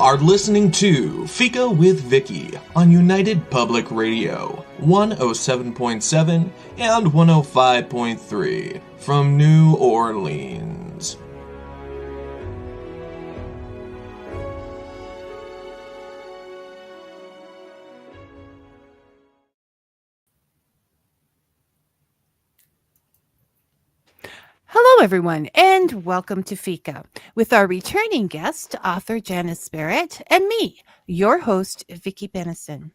are listening to Fika with Vicky on United Public Radio, 107.7 and 105.3 from New Orleans. Hello, everyone, and welcome to Fika with our returning guest, author Janice Barrett, and me, your host, Vicky Bennison.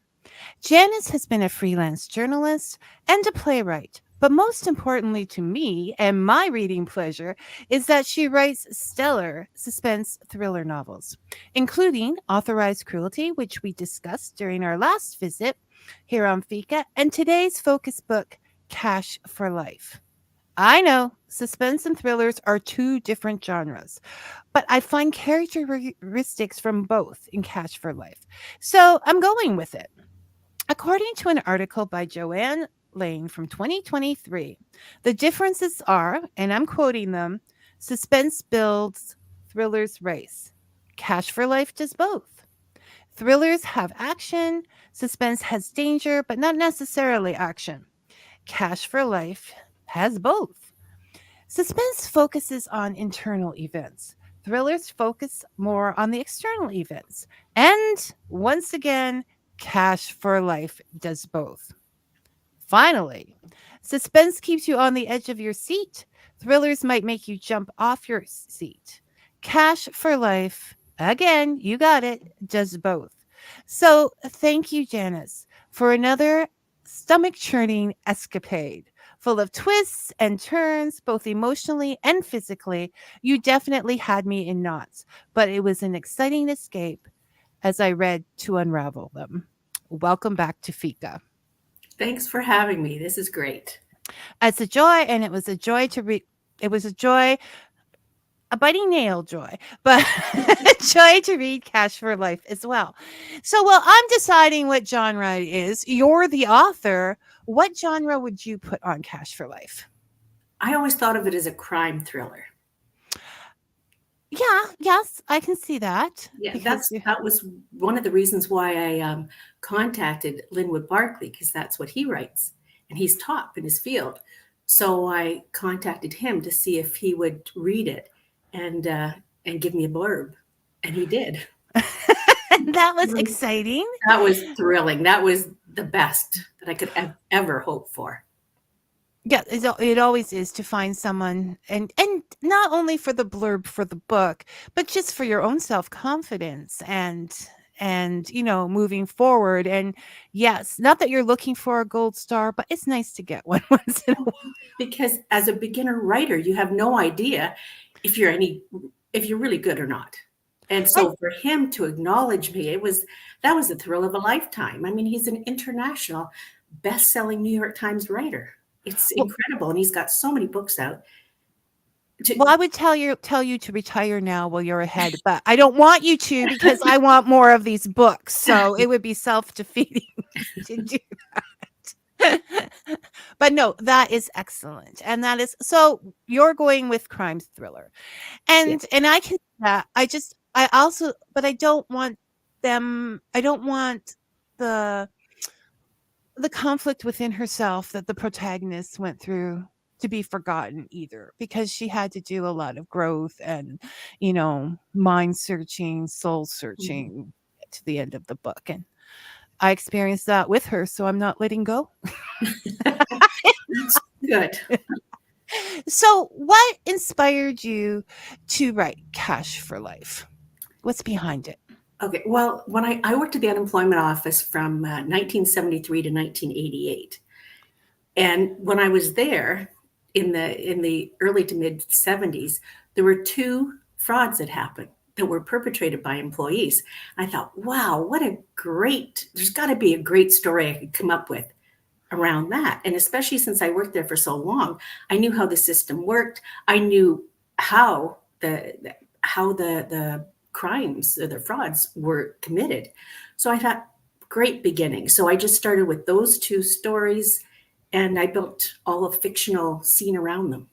Janice has been a freelance journalist and a playwright, but most importantly to me and my reading pleasure is that she writes stellar suspense thriller novels, including Authorized Cruelty, which we discussed during our last visit here on Fika, and today's focus book, Cash for Life. I know suspense and thrillers are two different genres, but I find characteristics from both in Cash for Life. So I'm going with it. According to an article by Joanne Lane from 2023, the differences are, and I'm quoting them, suspense builds, thrillers race. Cash for Life does both. Thrillers have action, suspense has danger, but not necessarily action. Cash for Life has both. Suspense focuses on internal events. Thrillers focus more on the external events. And once again, Cash for Life does both. Finally, suspense keeps you on the edge of your seat. Thrillers might make you jump off your seat. Cash for Life, again, you got it, does both. So thank you, Janice, for another stomach churning escapade full of twists and turns, both emotionally and physically. You definitely had me in knots, but it was an exciting escape as I read to unravel them. Welcome back to Fika. Thanks for having me. This is great. It's a joy, and it was a joy to read. It was a joy, a biting nail joy, but a joy to read Cash for Life as well. So while I'm deciding what genre it is, you're the author. What genre would you put on Cash for Life? I always thought of it as a crime thriller. Yeah, yes, I can see that. Yeah, Because that was one of the reasons why I contacted Linwood Barkley, because that's what he writes, and he's top in his field. So I contacted him to see if he would read it and give me a blurb, and he did. that was exciting. That was thrilling. That was the best that I could ever hope for. Yeah, it always is to find someone, and not only for the blurb for the book, but just for your own self-confidence and moving forward. And yes, not that you're looking for a gold star, but it's nice to get one once in a while. Because as a beginner writer, you have no idea if you're really good or not. And so for him to acknowledge me, that was the thrill of a lifetime. I mean, he's an international best-selling New York Times writer. It's incredible. And he's got so many books out. Well, I would tell you to retire now while you're ahead, but I don't want you to, because I want more of these books. So it would be self-defeating to do that. But no, that is excellent. And that is, so you're going with crime thriller. And I can, I also, but I don't want the conflict within herself that the protagonist went through to be forgotten either, because she had to do a lot of growth and, mind searching, soul searching to the end of the book. And I experienced that with her, so I'm not letting go. Good. So what inspired you to write Cash for Life? What's behind it? Okay. Well, when I worked at the unemployment office from 1973 to 1988. And when I was there in the early to mid 70s, there were two frauds that happened that were perpetrated by employees. I thought, wow, there's got to be a great story I could come up with around that. And especially since I worked there for so long, I knew how the system worked. I knew how the crimes or the frauds were committed. So I thought, great beginning. So I just started with those two stories, and I built all a fictional scene around them.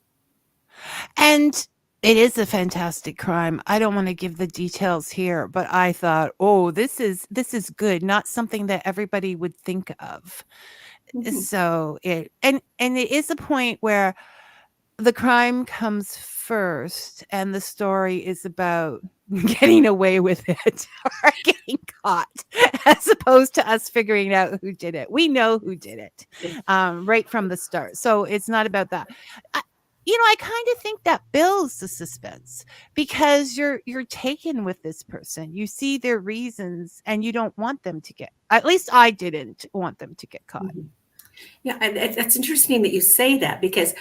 And It is a fantastic crime. I don't want to give the details here, but I thought, "Oh, this is good, not something that everybody would think of." Mhm. So it it is a point where the crime comes first and the story is about getting away with it or getting caught as opposed to us figuring out who did it. We know who did it Yeah. right from the start. So it's not about that. I, I kind of think that builds the suspense because you're taken with this person. You see their reasons and you don't want them to get. At least I didn't want them to get caught. Mhm. Yeah, and it's interesting that you say that because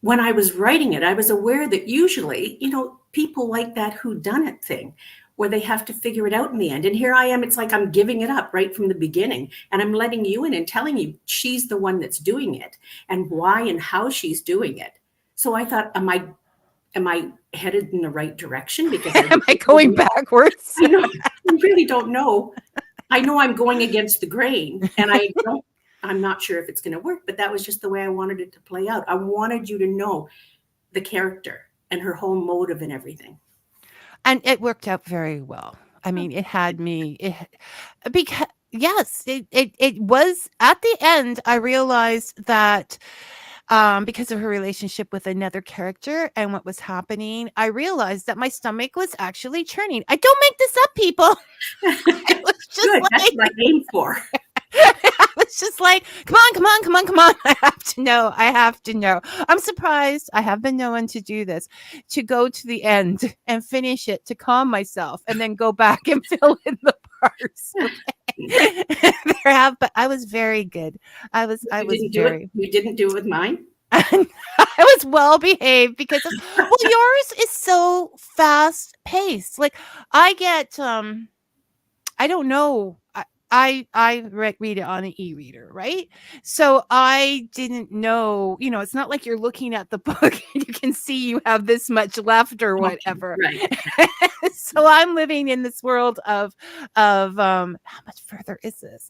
when I was writing it, I was aware that usually, people like that who done it thing where they have to figure it out in the end. And here I am, it's like I'm giving it up right from the beginning and I'm letting you in and telling you she's the one that's doing it and why and how she's doing it. So I thought, am I headed in the right direction? Because Am I going backwards? I know I really don't know. I know I'm going against the grain and I'm not sure if it's going to work, but that was just the way I wanted it to play out. I wanted you to know the character and her whole motive and everything. And it worked out very well. I mean, it had me because yes, it was at the end I realized that because of her relationship with another character and what was happening, I realized that my stomach was actually churning. I don't make this up, people. It was just Good. That's like what I aim for. I was just like, come on, come on, come on, come on. I have to know. I have to know. I'm surprised. I have been known to do this, to go to the end and finish it to calm myself and then go back and fill in the parts. Okay. But I was very good. I You was didn't do it. very You didn't do it with mine. I was well behaved because well, yours is so fast paced. Like I get I don't know. Read it on an e-reader, right? So I didn't know, it's not like you're looking at the book and you can see you have this much left or Okay, whatever. right. So I'm living in this world of how much further is this?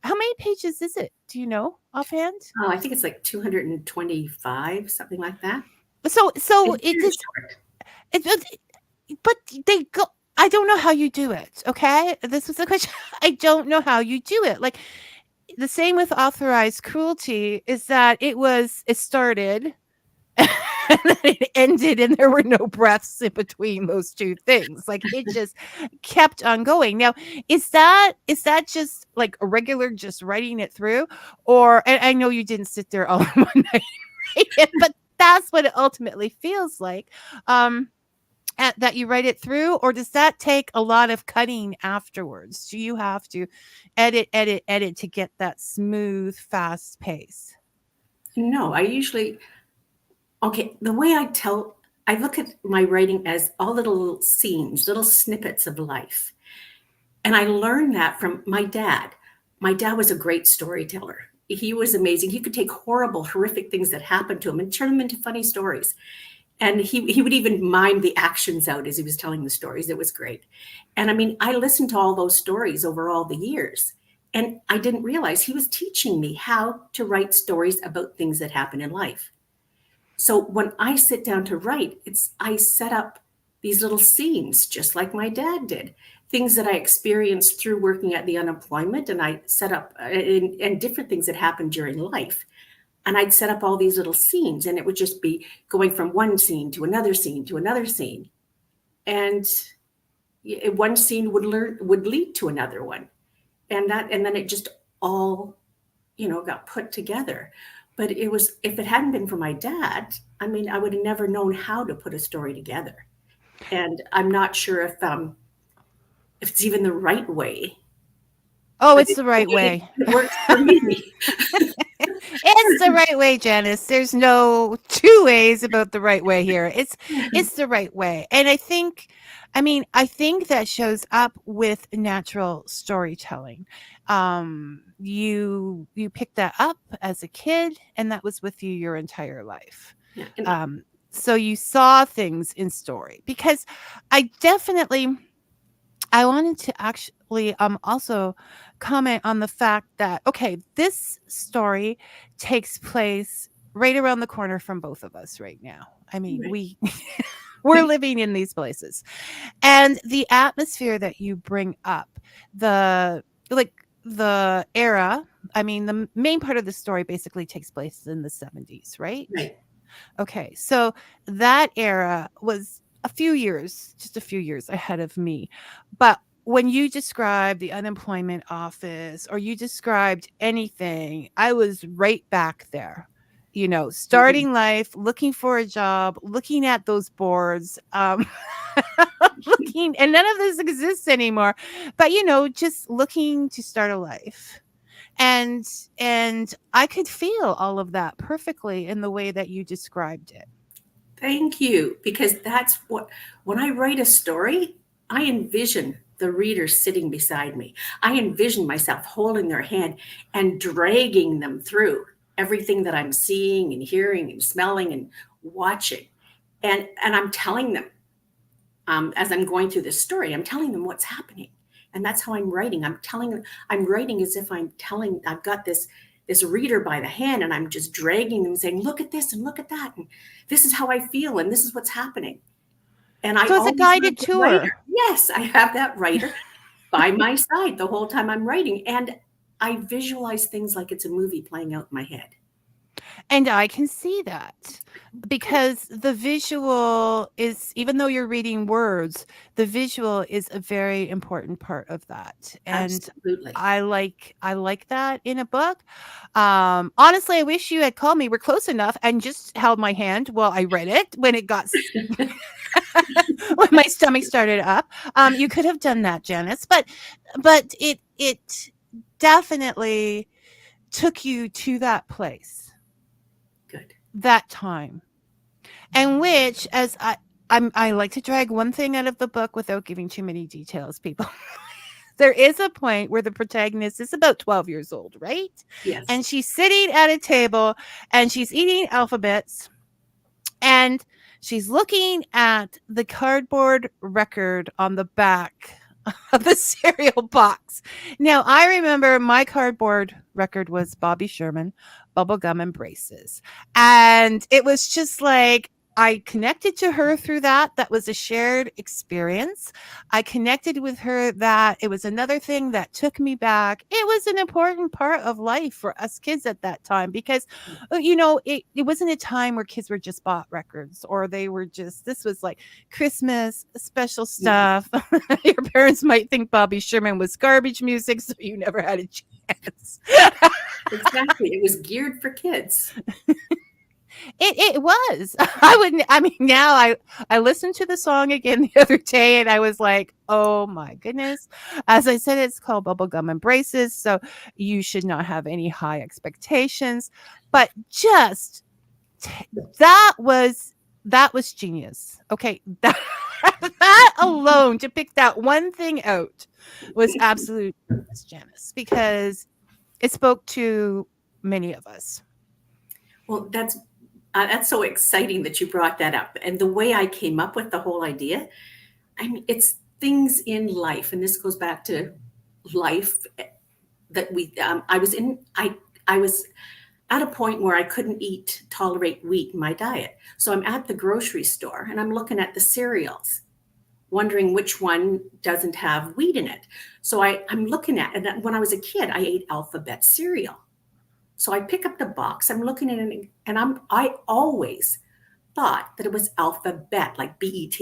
How many pages is it? Do you know offhand? Oh, I think it's like 225, something like that. So It's it very is short. but they go I don't know how you do it. Okay. This was the question. I don't know how you do it. Like the same with authorized cruelty is that it started and then it ended and there were no breaths in between those two things. Like it just kept on going. Now, is that just like a regular just writing it through? Or and I know you didn't sit there all in one night, write it, but that's what it ultimately feels like. That you write it through, or does that take a lot of cutting afterwards? Do you have to edit to get that smooth, fast pace? No, the way I look at my writing as all little scenes, little snippets of life. And I learned that from my dad. My dad was a great storyteller. He was amazing. He could take horrible, horrific things that happened to him and turn them into funny stories. And he would even mime the actions out as he was telling the stories. It was great. And I mean, I listened to all those stories over all the years. And I didn't realize he was teaching me how to write stories about things that happen in life. So when I sit down to write, I set up these little scenes just like my dad did. Things that I experienced through working at the unemployment, and I set up and different things that happened during life. And I'd set up all these little scenes, and it would just be going from one scene to another scene to another scene. And one scene would lead to another one. And then it just all, got put together. But if it hadn't been for my dad, I mean, I would have never known how to put a story together. And I'm not sure if it's even the right way, Oh, but it's the right way. it works for me. It's the right way, Janice. There's no two ways about the right way here. It's the right way. And I think that shows up with natural storytelling. You picked that up as a kid and that was with you your entire life. Yeah, So you saw things in story because I wanted to actually also comment on the fact that okay, this story takes place right around the corner from both of us right now. I mean, right. we We're living in these places. And the atmosphere that you bring up, the like the era, I mean, the main part of the story basically takes place in the 70s, right? Right. Okay. So that era was just a few years ahead of me. But when you described the unemployment office or you described anything, I was right back there. Mhm. Starting life, looking for a job, looking at those boards, looking, and none of this exists anymore. But just looking to start a life. And and I could feel all of that perfectly in the way that you described it. Thank you. Because that's what, when I write a story, I envision the reader sitting beside me. I envision myself holding their hand and dragging them through everything that I'm seeing and hearing and smelling and watching. And I'm telling them, as I'm going through this story, I'm telling them what's happening. And that's how I'm writing. I'm writing as if I've got this reader by the hand and I'm just dragging them saying, look at this and look at that. And this is how I feel. And this is what's happening. And I So it's a always have guided the writer. tour. Yes, I have that writer by my side the whole time I'm writing. And I visualize things like it's a movie playing out in my head. And I can see that because the visual is, even though you're reading words, the visual is a very important part of that. And Absolutely. I like that in a book. Honestly, I wish you had called me. We're close enough and just held my hand while I read it when it got when my stomach started up. You could have done that, Janice, but it definitely took you to that place, Good. that time, and which, as I like to drag one thing out of the book without giving too many details, people. There is a point where the protagonist is about 12 years old, right? Yes. And she's sitting at a table and she's eating alphabets and she's looking at the cardboard record on the back of the cereal box. Now, I remember my cardboard record was Bobby Sherman, Bubblegum and Braces. And it was just like, I connected to her through that. That was a shared experience. I connected with her that it was another thing that took me back. It was an important part of life for us kids at that time because, it wasn't a time where kids were just bought records or they were just, this was like Christmas, special Mhm. stuff. Your parents might think Bobby Sherman was garbage music, so you never had a chance. Exactly. It was geared for kids. It was. I wouldn't. I mean, now I listened to the song again the other day, and I was like, "Oh my goodness!" As I said, it's called Bubblegum and Braces, so you should not have any high expectations. But just that was genius. Okay, that alone, to pick that one thing out, was absolute genius, Janice, because it spoke to many of us. Well, that's so exciting that you brought that up. And the way I came up with the whole idea, I mean, it's things in life, and this goes back to life that I was at a point where I couldn't tolerate wheat in my diet. So I'm at the grocery store and I'm looking at the cereals, wondering which one doesn't have wheat in it. So I'm looking at it. And when I was a kid, I ate alphabet cereal. So I pick up the box, I'm looking at it, and I always thought that it was alphabet, like BET.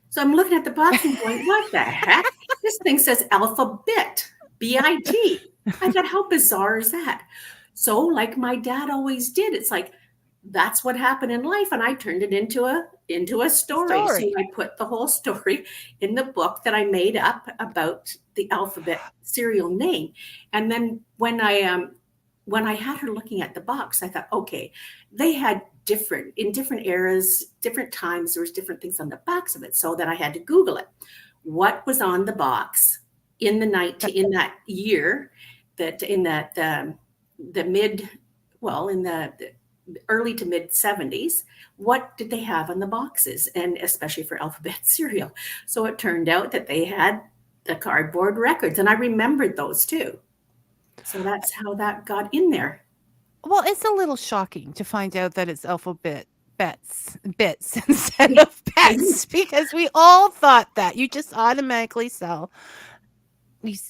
So I'm looking at the box and going, what the heck? This thing says alphabet, BIT. I thought, how bizarre is that? So, like my dad always did, it's like that's what happened in life, and I turned it into a story. So Story. I put the whole story in the book that I made up about the alphabet cereal name. And then when I had her looking at the box, I thought, okay, they had in different eras, different times, there was different things on the backs of it. So then I had to Google it. What was on the box in in that year, that in that the mid, well, in the early to mid 70s, what did they have on the boxes? And especially for alphabet cereal. So it turned out that they had the cardboard records, and I remembered those too. So that's how that got in there. Well, it's a little shocking to find out that it's alphabet bits instead of pets, because we all thought that you just automatically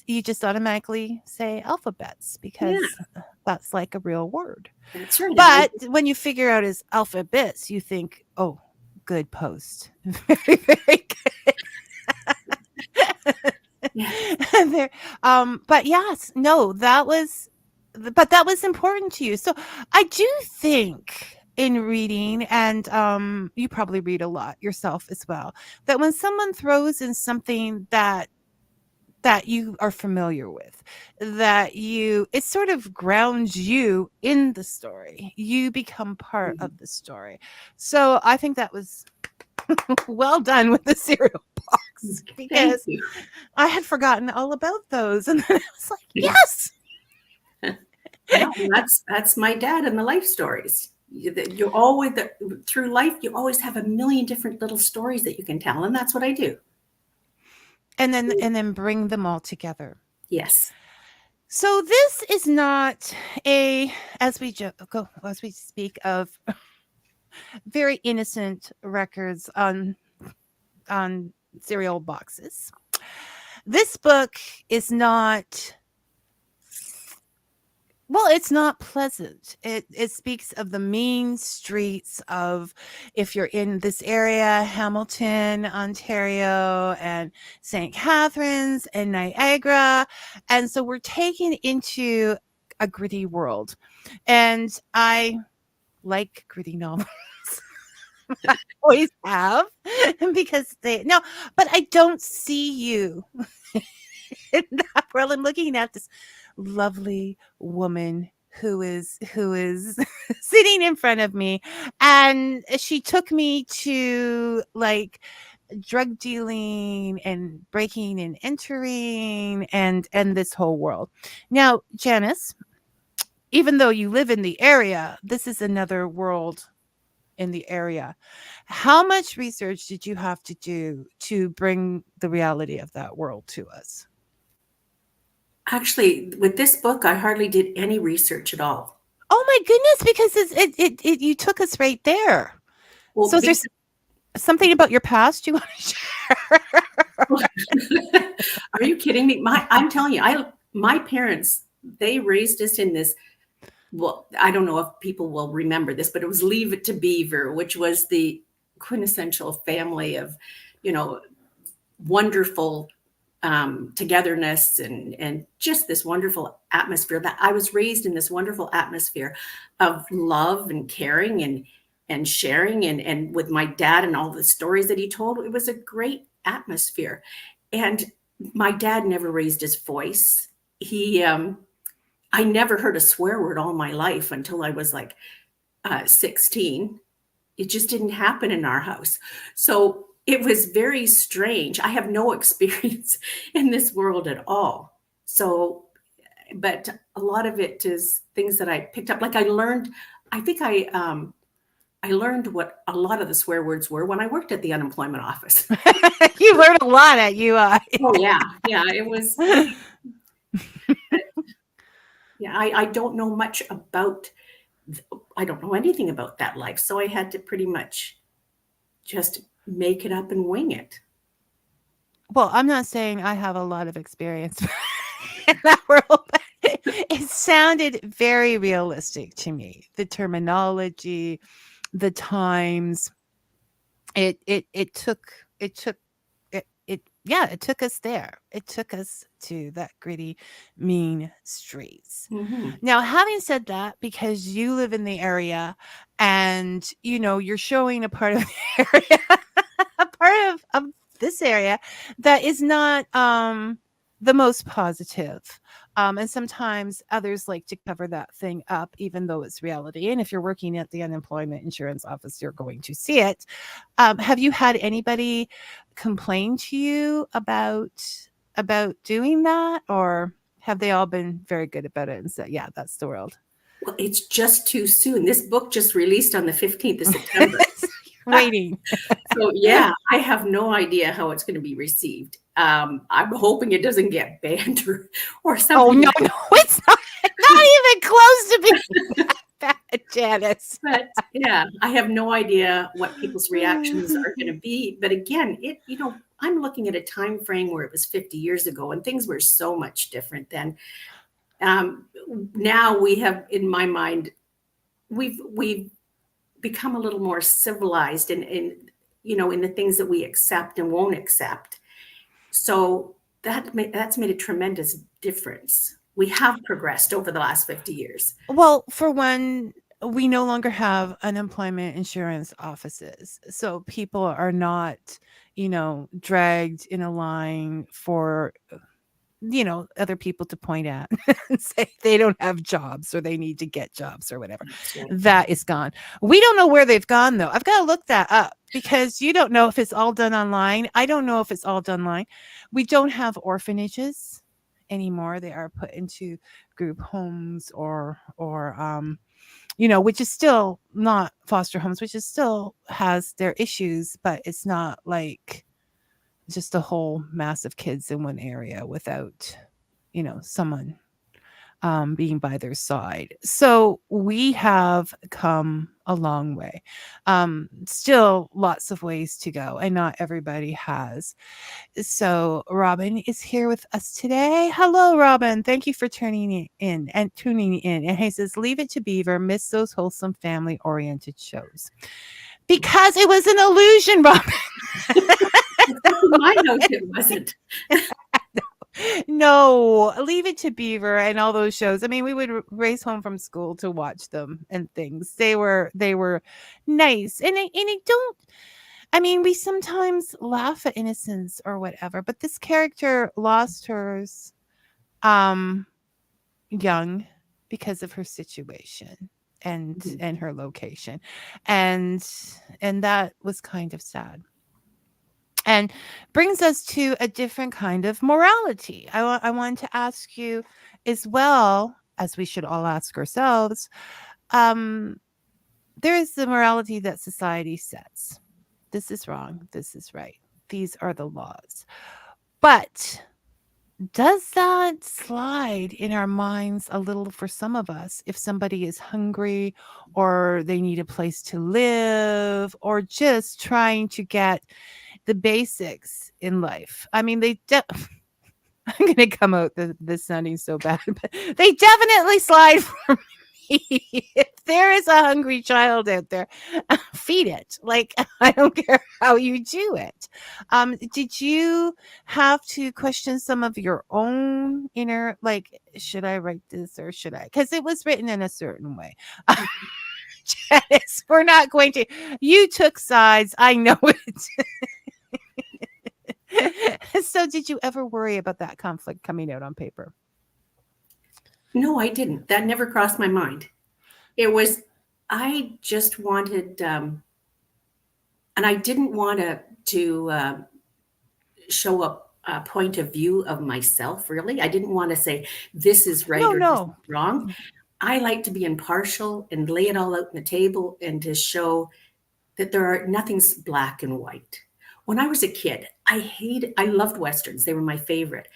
you just automatically say alphabets Yeah, because that's like a real word. that's right. But when you figure out his alphabets, you think, oh, good post. Very, very good. Yeah. There, but yes, no, that was important to you. So I do think in reading, and you probably read a lot yourself as well, that when someone throws in something that you are familiar with, it sort of grounds you in the story. You become part Mhm. of the story. So I think that was well done with the cereal box, Thank because you. I had forgotten all about those. And then I was like, yes. Yeah, well, that's my dad and the life stories. You always through life, you always have a million different little stories that you can tell, and that's what I do. And then bring them all together. Yes. So this is not as we speak of very innocent records on cereal boxes. This book is not, well, it's not pleasant. It speaks of the mean streets of, if you're in this area, Hamilton, Ontario, and St. Catharines and Niagara. And so we're taken into a gritty world. And I like gritty novels. I always have, because but I don't see you in that world. I'm looking at this lovely woman who is sitting in front of me, and she took me to like drug dealing and breaking and entering and this whole world. Now, Janice, even though you live in the area, this is another world in the area. How much research did you have to do to bring the reality of that world to us? Actually, with this book, I hardly did any research at all. Oh my goodness, because you took us right there. Well, So is there something about your past you want to share? are you kidding me? I'm telling you, my parents, they raised us in this. Well, I don't know if people will remember this, but it was Leave It to Beaver, which was the quintessential family of, wonderful togetherness and just this wonderful atmosphere. That I was raised in this wonderful atmosphere of love and caring and sharing and with my dad and all the stories that he told. It was a great atmosphere. And my dad never raised his voice. I never heard a swear word all my life until I was like 16. It just didn't happen in our house. So it was very strange. I have no experience in this world at all. So, but a lot of it is things that I picked up. Like I think I learned what a lot of the swear words were when I worked at the unemployment office. You learned a lot at UI. Oh yeah. Yeah. It was, yeah, I don't know much about, I don't know anything about that life. So I had to pretty much just make it up and wing it. Well, I'm not saying I have a lot of experience in that world, but it sounded very realistic to me. The terminology, the times, it took us there. It took us to that gritty, mean streets. Mm-hmm. Now, having said that, because you live in the area and you're showing a part of the area, a part of this area that is not the most positive. And sometimes others like to cover that thing up, even though it's reality. And if you're working at the unemployment insurance office, you're going to see it. Have you had anybody complain to you about doing that, or have they all been very good about it and said, yeah, that's the world? Well, it's just too soon. This book just released on the 15th of September. Waiting. So yeah, I have no idea how it's going to be received. I'm hoping it doesn't get banned or something. Oh no, it's not even close to being that bad. Janice. But yeah, I have no idea what people's reactions are going to be. But again, I'm looking at a time frame where it was 50 years ago, and things were so much different then. Now we have, in my mind, we've become a little more civilized in the things that we accept and won't accept. So that's made a tremendous difference. We have progressed over the last 50 years. Well, for one, we no longer have unemployment insurance offices. So people are not, dragged in a line for, other people to point at and say they don't have jobs or they need to get jobs or whatever. That's right. That is gone. We don't know where they've gone, though. I've got to look that up because you don't know if it's all done online. I don't know if it's all done online. We don't have orphanages anymore. They are put into group homes or which is still not foster homes, which is still has their issues, but it's not like just a whole mass of kids in one area without, someone being by their side. So we have come a long way. Still lots of ways to go, and not everybody has. So Robin is here with us today. Hello, Robin. Thank you for tuning in. And he says, leave it to Beaver, miss those wholesome family-oriented shows. Because it was an illusion, Robin. My note it wasn't. No, leave it to Beaver and all those shows. I mean, we would race home from school to watch them and things. They were nice. And I don't, I mean, we sometimes laugh at innocence or whatever, but this character lost hers young because of her situation and her location. And that was kind of sad. And brings us to a different kind of morality. I want to ask you as well, as we should all ask ourselves, there is the morality that society sets. This is wrong. This is right. These are the laws. But does that slide in our minds a little for some of us if somebody is hungry or they need a place to live or just trying to get the basics in life? I mean, I'm going to come out this sounding so bad, but they definitely slide for me. If there is a hungry child out there, feed it. Like, I don't care how you do it. Did you have to question some of your own inner, like, should I write this or should I? Because it was written in a certain way. Janice, we're not going to. You took sides. I know it. So did you ever worry about that conflict coming out on paper? No, I didn't. That never crossed my mind. I just wanted, and I didn't want to show a point of view of myself, really. I didn't want to say, this is right or this is wrong. I like to be impartial and lay it all out on the table and to show that nothing's black and white. When I was a kid, I loved Westerns. They were my favorite.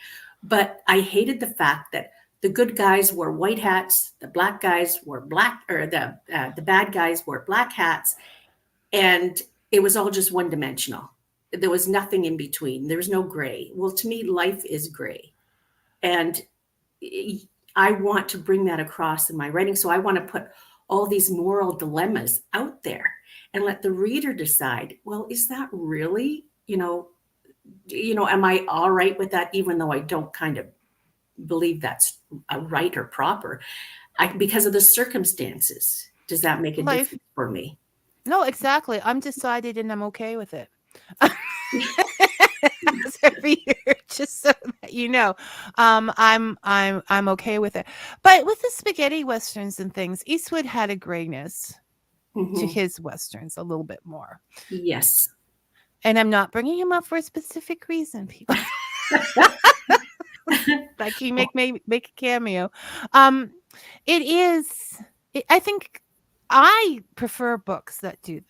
But I hated the fact that the good guys wore white hats, the black guys wore black, or the bad guys wore black hats, and it was all just one-dimensional. There was nothing in between. There was no gray. Well, to me, life is gray. And I want to bring that across in my writing. So I want to put all these moral dilemmas out there and let the reader decide, well, is that really, am I all right with that, even though I don't kind of believe that's right or proper? Because of the circumstances, does that make a difference for me? No, exactly. I'm decided and I'm okay with it. Every year, just so that you know, I'm okay with it. But with the spaghetti westerns and things, Eastwood had a grayness to his westerns a little bit more. Yes. And I'm not bringing him up for a specific reason, people. Like he make a cameo. I think I prefer books that do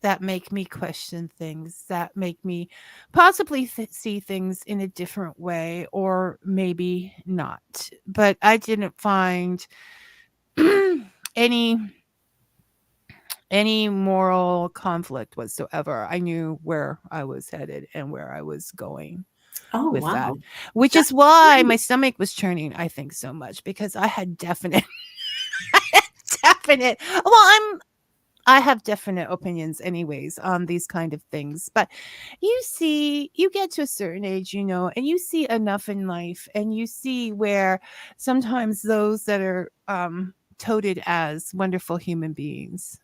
that make me question things, that make me possibly see things in a different way, or maybe not. But I didn't find any any moral conflict whatsoever. I knew where I was headed and where I was going Oh, with that, wow. which That's is why great. my stomach was churning, I think, so much, because I had definite, definite. I have definite opinions, anyways, on these kind of things. But you get to a certain age, and you see enough in life, and you see where sometimes those that are touted as wonderful human beings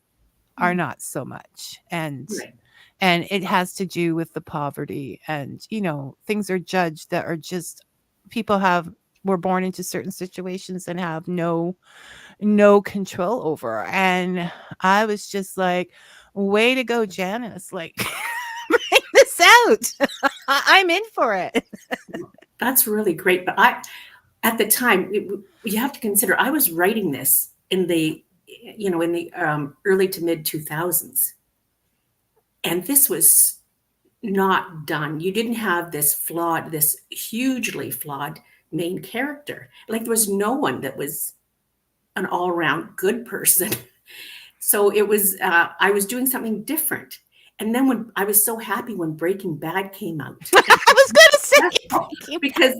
are Mm, not so much. right. And it has to do with the poverty, and things are judged that are just people have were born into certain situations and have no control over. And I was just like, way to go, Janice. Like, bring this out. I'm in for it. That's really great. But at the time, you have to consider, I was writing this in the early to mid 2000s. And this was not done. You didn't have this hugely flawed main character. Like there was no one that was an all around good person. So I was doing something different. And then when I was so happy when Breaking Bad came out, I was going to say Breaking because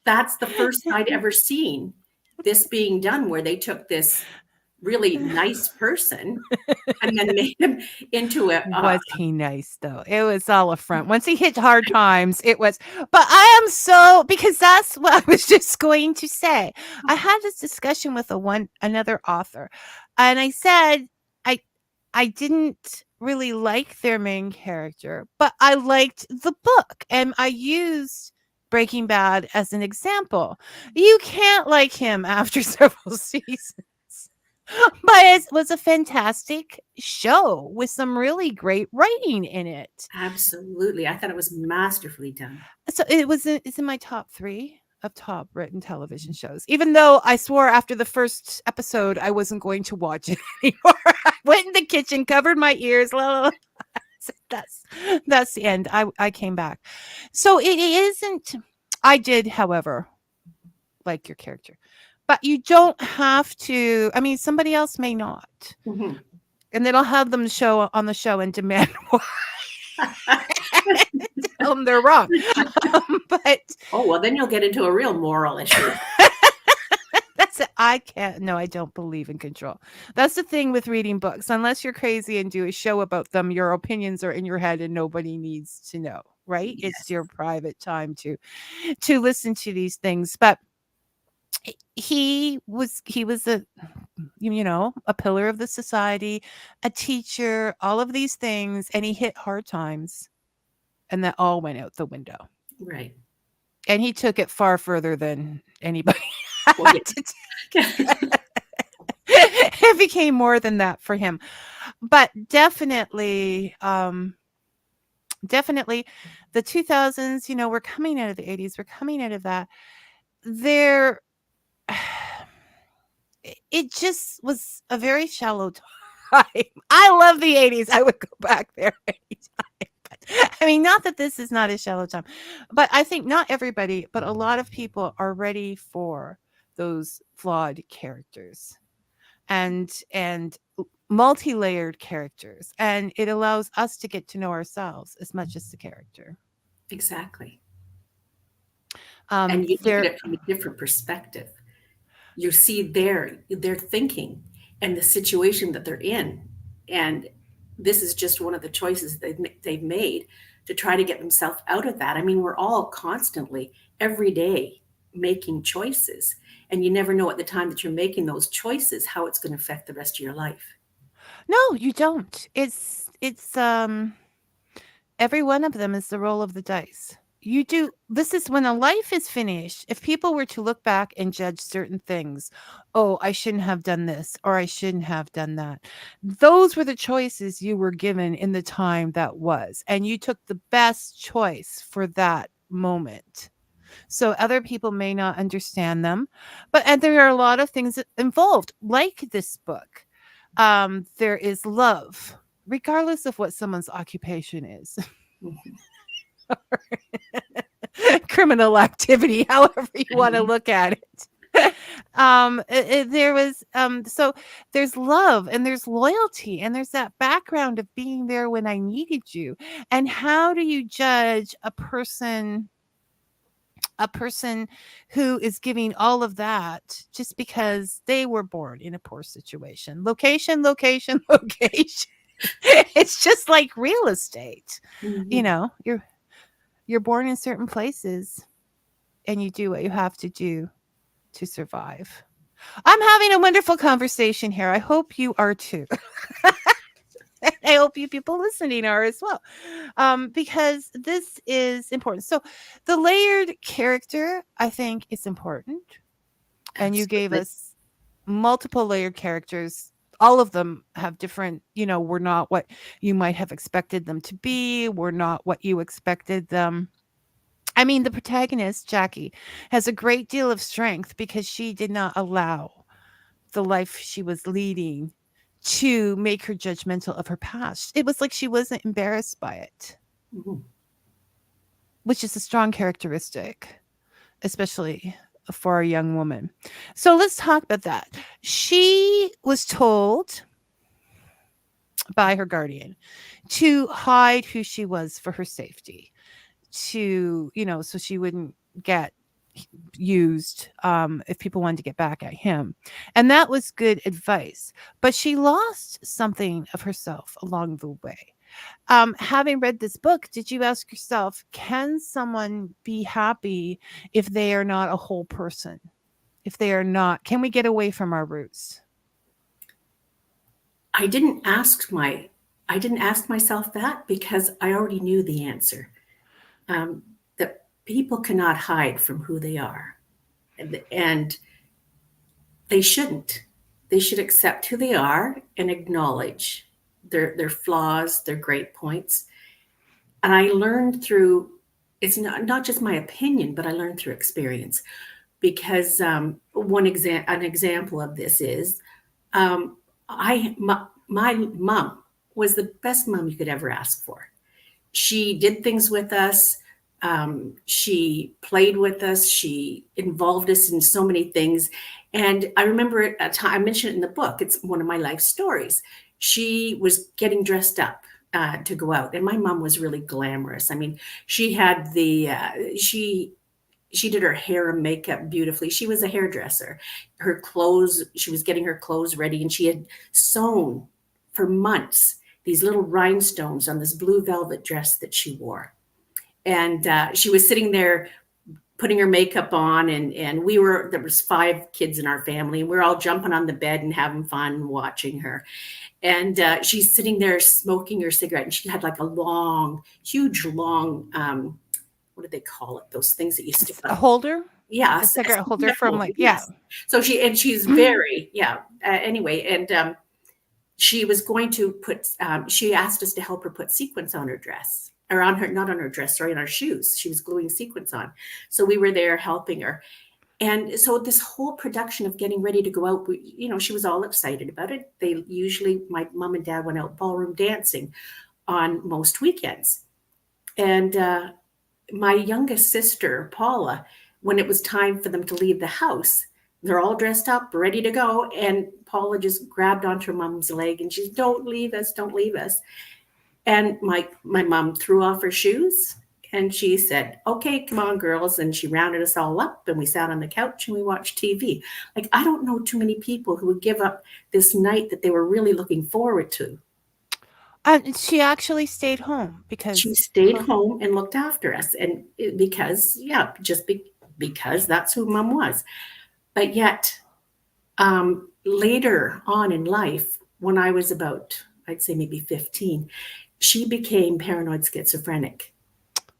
that's the first I'd ever seen this being done, where they took this really nice person and then made him into Was he nice though? It was all a front. Once he hit hard times, it was. But I am so, because that's what I was just going to say. I had this discussion with another author, and I said I I didn't really like their main character, but I liked the book, and I used Breaking Bad as an example. You can't like him after several seasons. But it was a fantastic show with some really great writing in it. absolutely. I thought it was masterfully done. So it's in my top 3 of top written television shows. Even though I swore after the first episode I wasn't going to watch it anymore. I went in the kitchen, covered my ears. That's the end. I came back. So it isn't. I did, however, like your character. But you don't have to. I mean, somebody else may not. Mhm. And then I'll have them show on the show and demand why. Tell them they're wrong. But Oh, well, then you'll get into a real moral issue. that's it. I can't. No, I don't believe in control. That's the thing with reading books. Unless you're crazy and do a show about them, your opinions are in your head and nobody needs to know. Right? It's Yes. your private time to listen to these things. But he was a pillar of the society, a teacher, all of these things, and he hit hard times, and that all went out the window. Right. And he took it far further than anybody Well, had to take. It became more than that for him. But definitely the 2000s, we're coming out of the 80s, we're coming out of that. There it just was a very shallow time. I love the 80s. I would go back there anytime. But, I mean, not that this is not a shallow time, but I think not everybody, but a lot of people are ready for those flawed characters and multi-layered characters, and it allows us to get to know ourselves as much as the character. exactly. And you look at There it from a different perspective. You see their thinking and the situation that they're in. And this is just one of the choices they've made to try to get themselves out of that. I mean, we're all constantly, every day, making choices. And you never know at the time that you're making those choices how it's going to affect the rest of your life. No, you don't. It's every one of them is the roll of the dice. You do this is when a life is finished. If people were to look back and judge certain things, oh, I shouldn't have done this or I shouldn't have done that. Those were the choices you were given in the time that was, and you took the best choice for that moment. So other people may not understand them, but and there are a lot of things involved, like this book. There is love, regardless of what someone's occupation is. Mhm. Criminal activity, however you want to look at it. There was so there's love and there's loyalty and there's that background of being there when I needed you. And how do you judge a person who is giving all of that just because they were born in a poor situation? Location, location, location. It's just like real estate. You Mhm. know, you're born in certain places and you do what you have to do to survive. I'm having a wonderful conversation here. I hope you are too. I hope you people listening are as well, because this is important. So, the layered character, I think, is important. And you gave Absolutely. us multiple layered characters. All of them have different, we're not what you might have expected them to be. We're not what you expected them. I mean, the protagonist, Jackie, has a great deal of strength because she did not allow the life she was leading to make her judgmental of her past. It was like she wasn't embarrassed by it, Mhm. which is a strong characteristic, especially for a young woman. So let's talk about that. She was told by her guardian to hide who she was for her safety, so she wouldn't get used if people wanted to get back at him. And that was good advice. But she lost something of herself along the way. Having read this book, did you ask yourself, can someone be happy if they are not a whole person? If they are not, can we get away from our roots? I didn't ask my I didn't ask myself that because I already knew the answer. That people cannot hide from who they are, and they shouldn't. They should accept who they are and acknowledge their flaws, their great points. And I learned through it's not just my opinion, but I learned through experience. Because an example of this is my mom was the best mom you could ever ask for. She did things with us. She played with us. She involved us in so many things. And I remember at a time, I mentioned it in the book, it's one of my life stories. She was getting dressed up to go out, and my mom was really glamorous. I mean, she had she did her hair and makeup beautifully. She was a hairdresser. Her clothes, she was getting her clothes ready, and she had sewn for months these little rhinestones on this blue velvet dress that she wore. And she was sitting there putting her makeup on, and there was 5 kids in our family, and we are all jumping on the bed and having fun watching her. And she's sitting there smoking her cigarette, and she had like a long, huge, long, what do they call it? Those things that you stick A on. holder? Like a Yes, a cigarette holder cigarette from holder, like, yeah. yes. So she's very, yeah. Anyway, and she was going to she asked us to help her put sequins on her dress, or on her, not on her dress, sorry, on her shoes. She was gluing sequins on. So we were there helping her. And so this whole production of getting ready to go out, she was all excited about it. My mom and dad went out ballroom dancing on most weekends. And my youngest sister, Paula, when it was time for them to leave the house, they're all dressed up, ready to go. And Paula just grabbed onto her mom's leg and she's, don't leave us, don't leave us. And my mom threw off her shoes and she said, okay, come on, girls. And she rounded us all up and we sat on the couch and we watched TV. Like, I don't know too many people who would give up this night that they were really looking forward to. She actually stayed home She because stayed home and looked after us. And because, yeah, because that's who mom was. But yet, later on in life, when I was about, I'd say maybe 15, she became paranoid schizophrenic.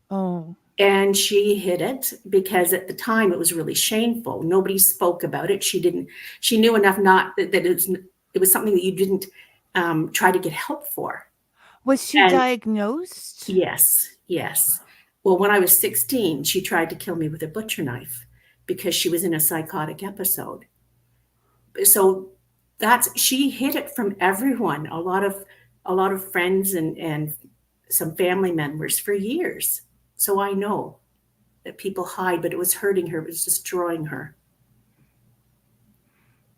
oh, And she hid it because at the time it was really shameful. Nobody spoke about it. She knew enough not that it was something that you didn't try to get help for. was she And diagnosed? yes, yes. Well, when I was 16, she tried to kill me with a butcher knife because she was in a psychotic episode. So she hid it from everyone, a lot of friends and some family members for years. So I know that people hide, but it was hurting her, it was destroying her.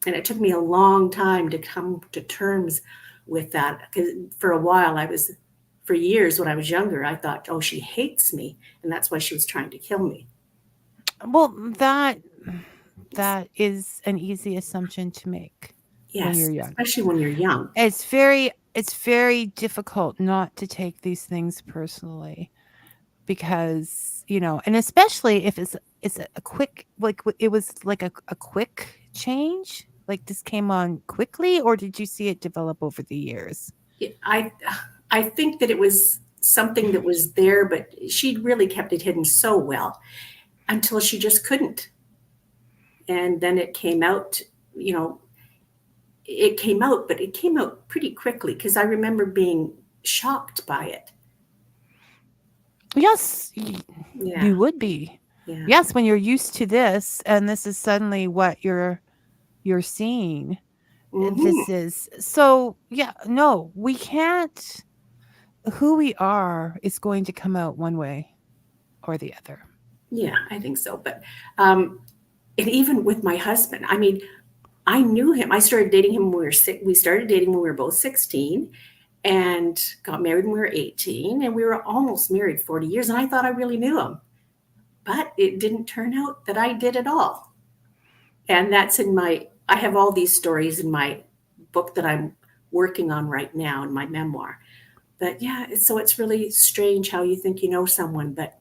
And it took me a long time to come to terms with that. Because for a while, for years when I was younger, I thought, oh, she hates me. And that's why she was trying to kill me. Well, that is an easy assumption to make when you're Yes, young. especially when you're young. It's very difficult not to take these things personally because, and especially if it's a quick, like it was like a quick change, like this came on quickly, or did you see it develop over the years? I I think that it was something that was there, but she really kept it hidden so well until she just couldn't. And then it came out, you know, it came out, but it came out pretty quickly because I remember being shocked by it. Yes, Yeah, you would be. yeah. Yes, when you're used to this and this is suddenly what you're seeing. Hmm. This is so, yeah, no, we can't. Who we are is going to come out one way or the other. Yeah, I think so. But um, and even with my husband, I mean, I knew him. I started dating him when we were six. We started dating when we were both 16 and got married when we were 18. And we were almost married 40 years. And I thought I really knew him. But it didn't turn out that I did at all. And that's I have all these stories in my book that I'm working on right now in my memoir. But yeah, so it's really strange how you think you know someone, but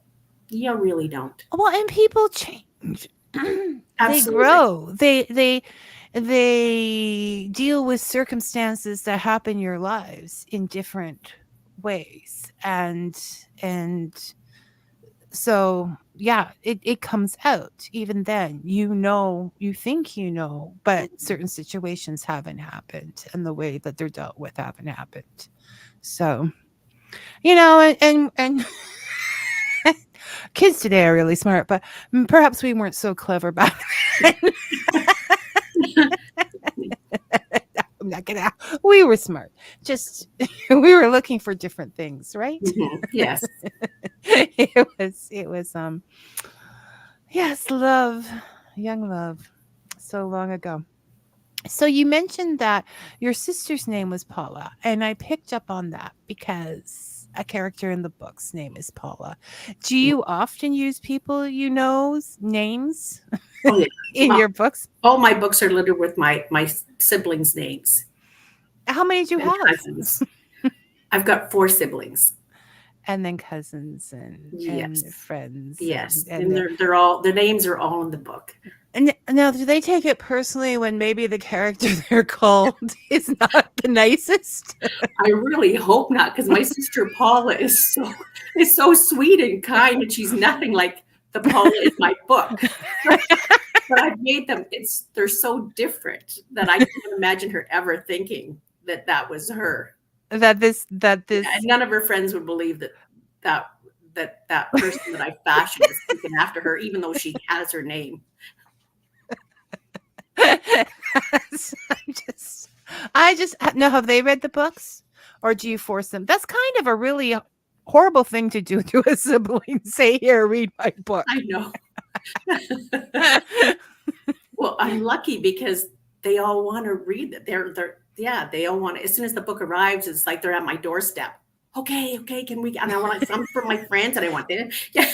you really don't. Well, and people change. They Absolutely. grow. They deal with circumstances that happen in your lives in different ways. And so yeah, it comes out even then. You think but certain situations haven't happened and the way that they're dealt with haven't happened. So, and kids today are really smart, but perhaps we weren't so clever back then. I'm not gonna. We were smart. Just we were looking for different things, right? Mhm. Yes. It was yes, love, young love, so long ago. So you mentioned that your sister's name was Paula, and I picked up on that because a character in the book's name is Paula. Do you often use people you know's names Oh yeah. in My, your books? all my books are littered with my siblings' names How many do you and have? cousins. I've got four siblings. And then cousins and Yes. friends Yes. and And the they're all their names are all in the book. and now do they take it personally when maybe the character they're called is not the nicest? I really hope not, because my sister Paula is so sweet and kind, and she's nothing like the Paula in my book. But I've made them. They're so different that I can't imagine her ever thinking that that was her. that this And none of her friends would believe that that person that I fashioned is taken after her, even though she has her name. I'm just I just now have they read the books or do you force them? That's kind of a really horrible thing to do to a sibling. Say, here, read my book. I know. Well, I'm lucky because they all want to read it. They're yeah, they all want it. As soon as the book arrives, it's like they're at my doorstep. Okay, okay, can we? And I want some for my friends, and I want them. Yeah,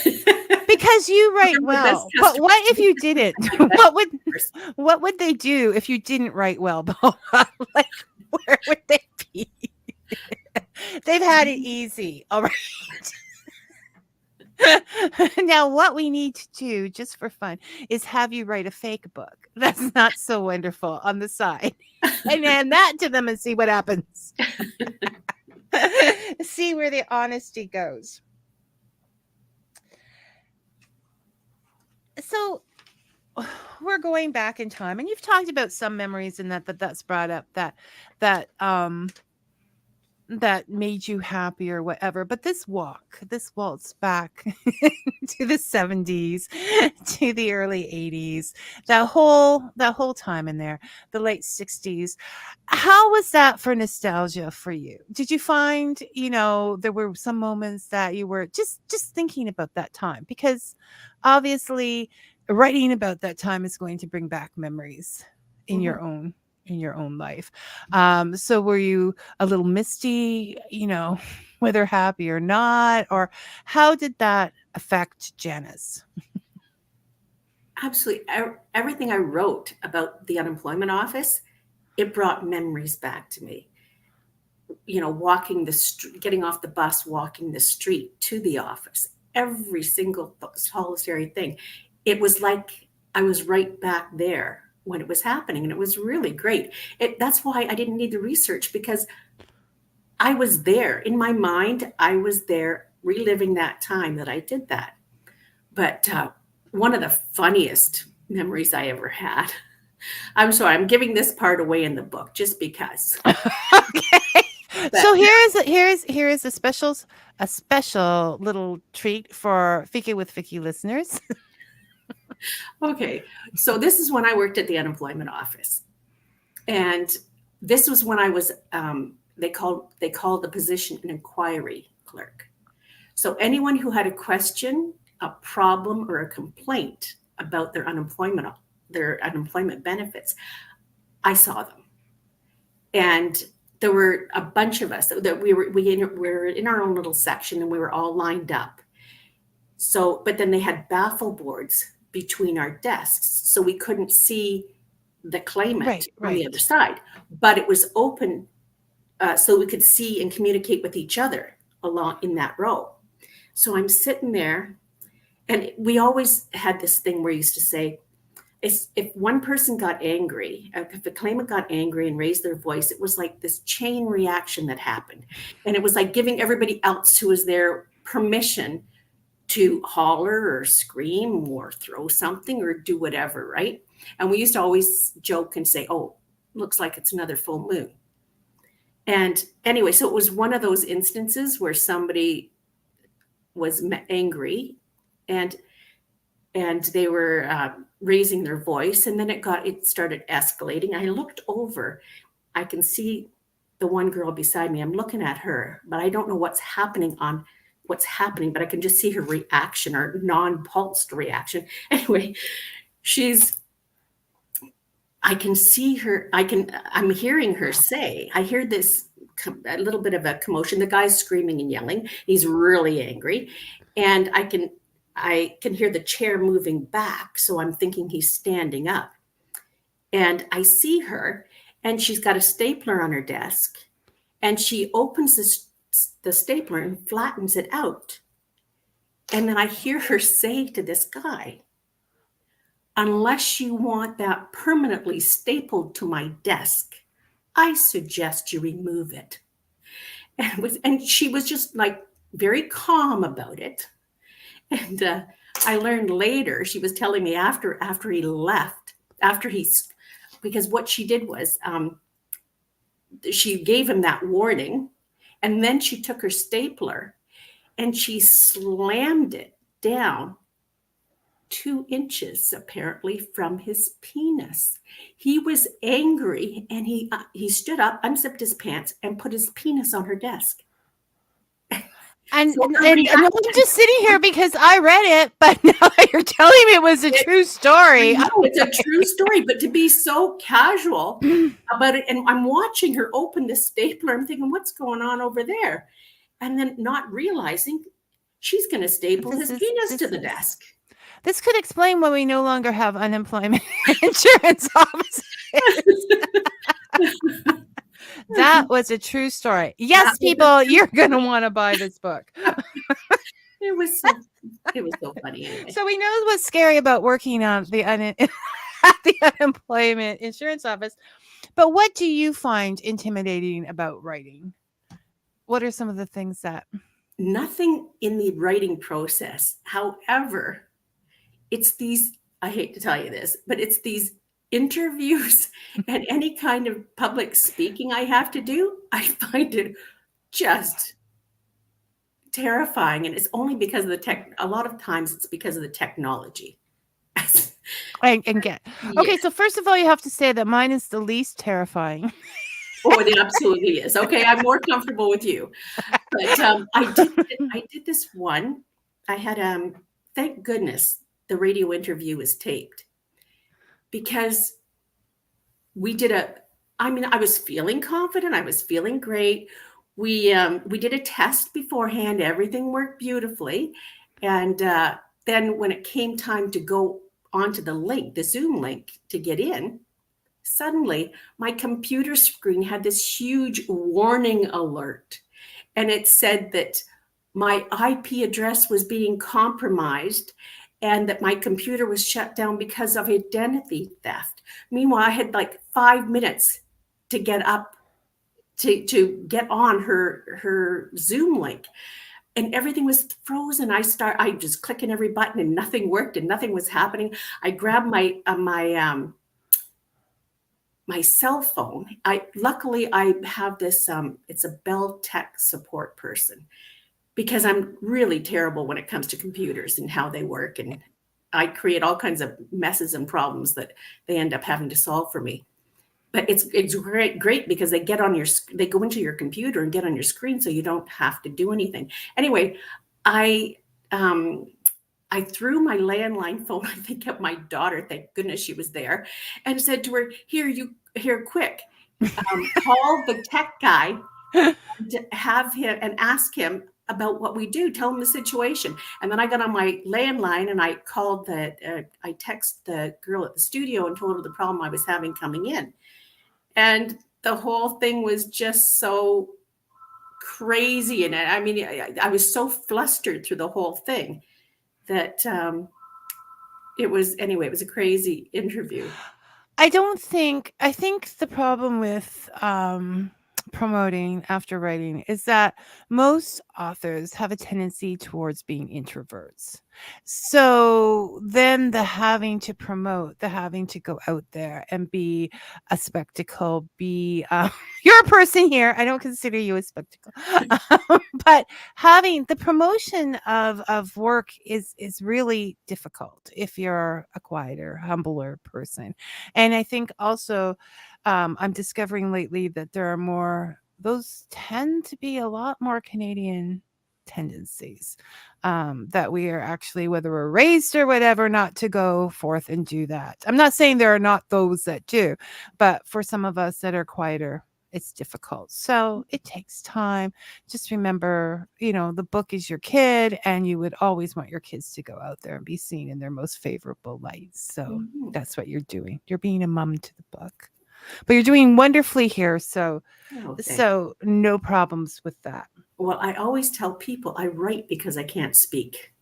Because you write they're my best well. But customers. what if you didn't? My best What would customers. what would they do if you didn't write well, Paula? Like, where would they be? They've had it easy. All right. Now, what we need to do, just for fun, is have you write a fake book that's not so wonderful on the side and hand that to them and see what happens. See where the honesty goes. So, we're going back in time, and you've talked about some memories in that's brought up that that made you happy or whatever. But this waltz back to the 70s, to the early 80s, that whole time in there, the late 60s. How was that for nostalgia for you? Did you find, there were some moments that you were just thinking about that time? Because obviously writing about that time is going to bring back memories. in your own life. So were you a little misty, whether happy or not, or how did that affect Janice? Absolutely. Everything I wrote about the unemployment office, it brought memories back to me. Walking the street, getting off the bus, walking the street to the office, every single solitary thing. It was like I was right back there when it was happening, and it was really great. That's why I didn't need the research, because I was there in my mind. I was there reliving that time that I did that. But one of the funniest memories I ever had. I'm sorry, I'm giving this part away in the book just because. Okay. But So here is a special little treat for Fika with Vicky listeners. okay, so this is when I worked at the unemployment office, and this was when I was. They called the position an inquiry clerk. So anyone who had a question, a problem, or a complaint about their unemployment benefits, I saw them. And there were a bunch of us that we were in our own little section, and we were all lined up. So, but then they had baffle boards between our desks, so we couldn't see the claimant on the other side. But it was open, so we could see and communicate with each other along in that row. So I'm sitting there, and we always had this thing where we used to say, if one person got angry, if the claimant got angry and raised their voice, it was like this chain reaction that happened. And it was like giving everybody else who was there permission to holler or scream or throw something or do whatever, right? And we used to always joke and say, oh, looks like it's another full moon. And anyway, so it was one of those instances where somebody was angry and they were raising their voice, and then it started escalating. I looked over. I can see the one girl beside me. I'm looking at her, but I don't know what's happening, but I can just see her reaction, or non-pulsed reaction. Anyway, I can see her. I'm hearing her say, I hear this, a little bit of a commotion. The guy's screaming and yelling. He's really angry. And I can hear the chair moving back. So I'm thinking he's standing up. And I see her, and she's got a stapler on her desk, and she opens the stapler and flattens it out. And then I hear her say to this guy, unless you want that permanently stapled to my desk, I suggest you remove it. And she was just like very calm about it. And I learned later, she was telling me after he left, because what she did was she gave him that warning, and then she took her stapler and she slammed it down 2 inches apparently from his penis. He was angry, and he stood up, unzipped his pants, and put his penis on her desk. And I'm just sitting here because I read it, but now you're telling me it was a true story. No, it's a true story, but to be so casual about it, and I'm watching her open the stapler, I'm thinking, what's going on over there? And then not realizing she's going to staple his penis to the desk. This could explain why we no longer have unemployment insurance offices. That was a true story. Yes, people, you're going to want to buy this book. It was so funny. Anyway. So we know what's scary about working on at the unemployment insurance office. But what do you find intimidating about writing? What are some of the things that... Nothing in the writing process. However, it's these, I hate to tell you this, but it's these interviews and any kind of public speaking I have to do. I find it just terrifying. And it's only because of a lot of times it's because of the technology. I can get. Okay, so first of all, you have to say that mine is the least terrifying. Oh, it absolutely is. Okay, I'm more comfortable with you. But I did this one. I had, thank goodness, the radio interview was taped, because we did I was feeling confident. I was feeling great. We did a test beforehand. Everything worked beautifully. And then when it came time to go onto the link, the Zoom link to get in, suddenly my computer screen had this huge warning alert. And it said that my IP address was being compromised and that my computer was shut down because of identity theft. Meanwhile, I had like 5 minutes to get up to get on her Zoom link, and everything was frozen. I just clicking every button and nothing worked and nothing was happening. I grabbed my cell phone. Luckily I have this it's a Bell tech support person, because I'm really terrible when it comes to computers and how they work, and I create all kinds of messes and problems that they end up having to solve for me. But it's great because they go into your computer and get on your screen, so you don't have to do anything. Anyway, I I threw my landline phone, I think, at my daughter. Thank goodness she was there, and said to her, "Here, quick, call the tech guy to have him and ask him about what we do. Tell him the situation." And then I got on my landline and I called I texted the girl at the studio and told her the problem I was having coming in. And the whole thing was just so crazy. And I mean, I was so flustered through the whole thing that it was a crazy interview. I think the problem with promoting after writing is that most authors have a tendency towards being introverts. So then the having to promote, the having to go out there and be a spectacle, you're a person here. I don't consider you a spectacle. But having the promotion of work is really difficult if you're a quieter, humbler person. And I think also I'm discovering lately that those tend to be a lot more Canadian tendencies, that we are actually, whether we're raised or whatever, not to go forth and do that. I'm not saying there are not those that do, but for some of us that are quieter, it's difficult. So it takes time. Just remember, the book is your kid, and you would always want your kids to go out there and be seen in their most favorable light. So that's what you're doing. You're being a mom to the book, but you're doing wonderfully here. So no problems with that. Well, I always tell people I write because I can't speak.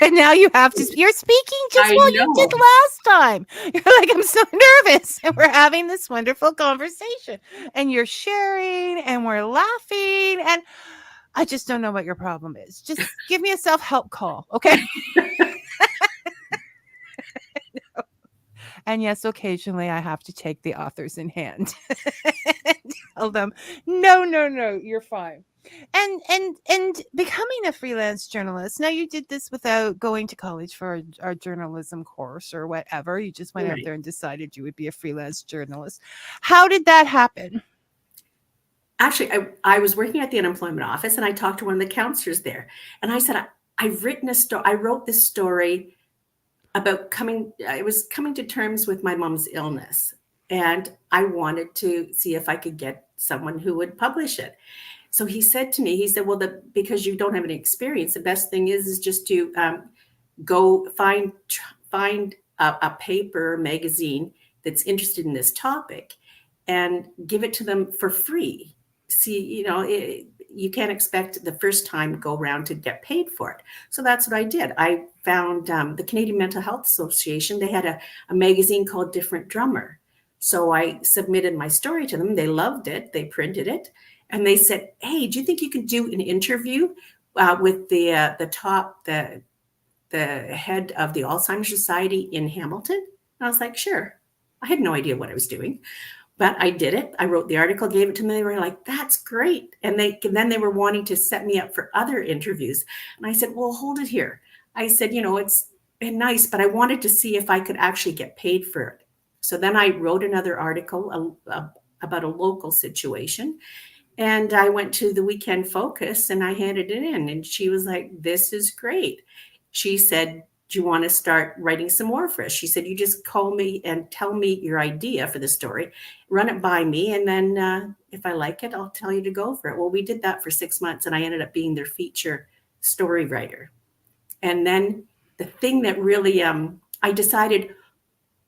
And now you have to, you're speaking just what you did last time. You're like, I'm so nervous. And we're having this wonderful conversation. And you're sharing and we're laughing. And I just don't know what your problem is. Just give me a self-help call, okay? And yes, occasionally I have to take the authors in hand and tell them, no, you're fine. And becoming a freelance journalist. Now, you did this without going to college for a journalism course or whatever. You just went out there and decided you would be a freelance journalist. How did that happen? Actually, I was working at the unemployment office, and I talked to one of the counselors there. And I said, I've written a story. I wrote this story about I was coming to terms with my mom's illness, and I wanted to see if I could get someone who would publish it. So he said to me, well, because you don't have any experience, the best thing is just to go find a paper magazine that's interested in this topic and give it to them for free. See, you can't expect the first time go around to get paid for it. So that's what I did. I found the Canadian Mental Health Association. They had a magazine called Different Drummer. So I submitted my story to them. They loved it. They printed it. And they said, hey, do you think you can do an interview with the head of the Alzheimer's Society in Hamilton? And I was like, sure. I had no idea what I was doing. But I did it. I wrote the article, gave it to them. They were like, that's great. And then they were wanting to set me up for other interviews. And I said, well, hold it here. I said, it's been nice, but I wanted to see if I could actually get paid for it. So then I wrote another article about a local situation. And I went to the Weekend Focus and I handed it in. And she was like, this is great. She said, do you want to start writing some more for us? She said, you just call me and tell me your idea for the story, run it by me, and then if I like it, I'll tell you to go for it. Well, we did that for 6 months, and I ended up being their feature story writer. And then the thing that really, I decided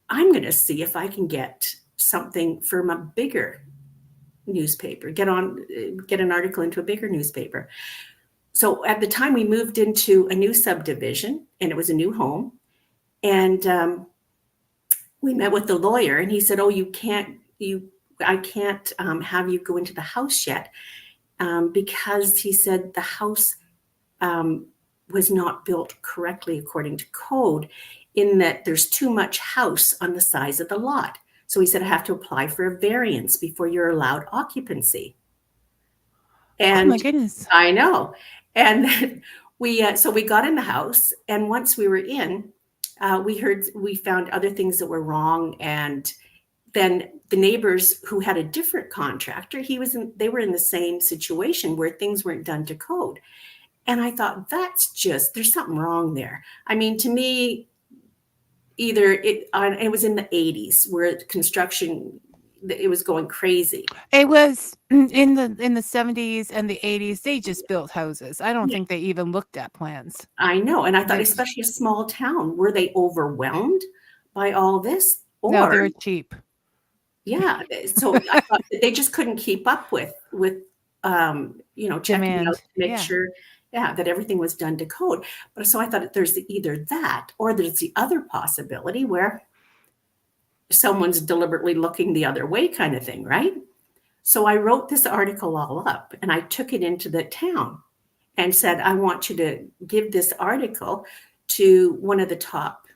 I'm going to see if I can get something from a bigger newspaper, get an article into a bigger newspaper. So at the time we moved into a new subdivision, and it was a new home. And we met with the lawyer, and he said, oh, I can't have you go into the house yet, because he said the house was not built correctly according to code, in that there's too much house on the size of the lot. So he said, I have to apply for a variance before you're allowed occupancy. And oh my goodness. I know. And then so we got in the house, and once we were in, we found other things that were wrong. And then the neighbors who had a different contractor, they were in the same situation where things weren't done to code. And I thought, there's something wrong there. I mean, to me, it was in the 80s where construction, it was going crazy. It was in the 70s and the 80s. They just built houses. I don't think they even looked at plans. I know. And I thought, especially a small town, were they overwhelmed by all this? No, they were cheap. Yeah. So I thought that they just couldn't keep up with checking Demand. out to make sure that everything was done to code. But so I thought there's either that, or there's the other possibility where someone's deliberately looking the other way, kind of thing, right? So I wrote this article all up, and I took it into the town and said, I want you to give this article to one of the top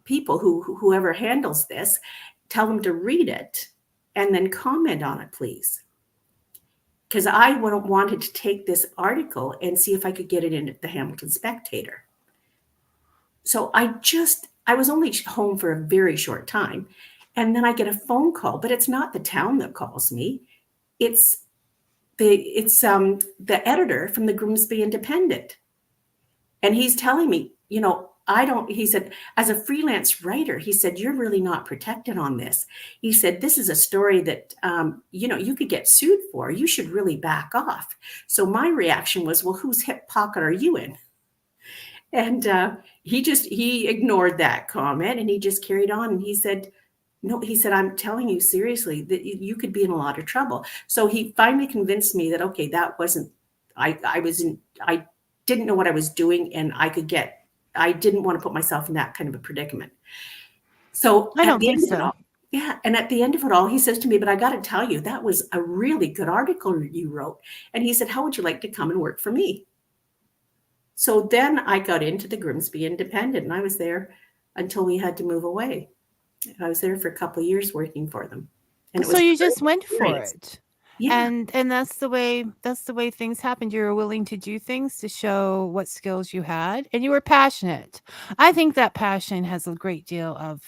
people, whoever handles this, tell them to read it and then comment on it, please. Because I wanted to take this article and see if I could get it in the Hamilton Spectator. So I was only home for a very short time. And then I get a phone call, but it's not the town that calls me. It's the editor from the Grimsby Independent. And he's telling me, he said, as a freelance writer, he said, you're really not protected on this. He said, this is a story that, you could get sued for. You should really back off. So my reaction was, well, whose hip pocket are you in? And he ignored that comment, and he just carried on. And he said, no, he said, I'm telling you seriously that you could be in a lot of trouble. So he finally convinced me that, okay, that wasn't, I didn't know what I was doing, and I didn't want to put myself in that kind of a predicament. So I don't think so. And at the end of it all, he says to me, but I got to tell you, that was a really good article you wrote. And he said, how would you like to come and work for me? So then I got into the Grimsby Independent, and I was there until we had to move away. I was there for a couple of years working for them. And so you just went for it. Yeah. And that's the way things happened. You were willing to do things to show what skills you had, and you were passionate. I think that passion has a great deal of